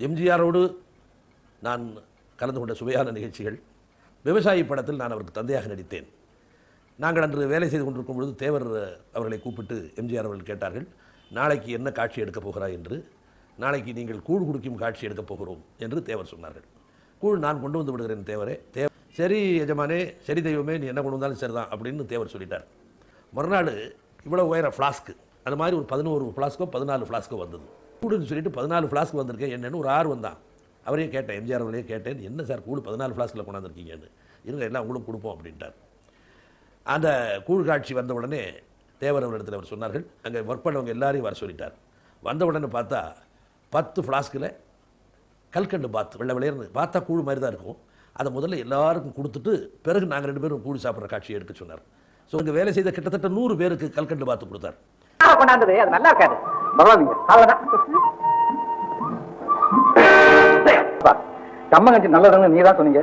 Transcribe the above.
எம்ஜிஆரோடு நான் கலந்து கொண்ட சுவையான நிகழ்ச்சிகள். விவசாயி படத்தில் நான் அவருக்கு தந்தையாக நடித்தேன். நாங்கள் அன்று வேலை செய்து கொண்டிருக்கும் பொழுது தேவர் அவர்களை கூப்பிட்டு எம்ஜிஆர் அவர்கள் கேட்டார்கள், நாளைக்கு என்ன காட்சி எடுக்கப் போகிறாய் என்று. நாளைக்கு நீங்கள் கூழ் குடிக்கும் காட்சி எடுக்கப் போகிறோம் என்று தேவர் சொன்னார்கள். கூழ் நான் கொண்டு வந்து விடுகிறேன் தேவரே. சரி எஜமானே, சரி தெய்வமே, நீ என்ன கொண்டு வந்தாலும் சரிதான் அப்படின்னு தேவர் சொல்லிட்டார். மறுநாள் இவ்வளோ உயர ஃப்ளாஸ்க்கு, அது மாதிரி ஒரு 11 ஃப்ளாஸ்க்கோ 14 ஃப்ளாஸ்க்கோ வந்தது. கூடுன்னு சொல்லிட்டு 14 ஃப்ளாஸ்க்கு வந்திருக்கேன் என்னென்னு ஒரு ஆர்வம் தான். அவரையும் கேட்டேன், எம்ஜிஆர் அவர்களையே கேட்டேன், என்ன சார் கூழ் 14 ஃப்ளாஸ்கில் கொண்டாந்துருக்கீங்கன்னு. இருங்க எல்லாம் உங்களுக்கு கொடுப்போம் அப்படின்ட்டார். அந்த கூழ் காட்சி வந்த உடனே தேவர் அவரிடத்தில் அவர் சொன்னார்கள், அங்கே ஒர்க் பண்ணவங்க எல்லாரையும் வர சொல்லிட்டார். வந்த உடனே பார்த்தா 10 ஃப்ளாஸ்கில் கல்கண்டு பாத் வெள்ளை விளையர்னு பார்த்தா கூழ் மாதிரி தான் இருக்கும். அதை முதல்ல எல்லாருக்கும் கொடுத்துட்டு பிறகு நாங்கள் 2 பேரும் கூழ் சாப்பிட்ற காட்சியை எடுக்க சொன்னார். ஸோ இங்கே வேலை செய்த கிட்டத்தட்ட 100 பேருக்கு கல்கண்டு பாத்து கொடுத்தார். கொண்டாந்தது அது நல்லா இருக்காது பகவான். அவ்வளோதான் கம்மங்கஞ்சி நல்லதுன்னு நீ தான் சொன்னீங்க.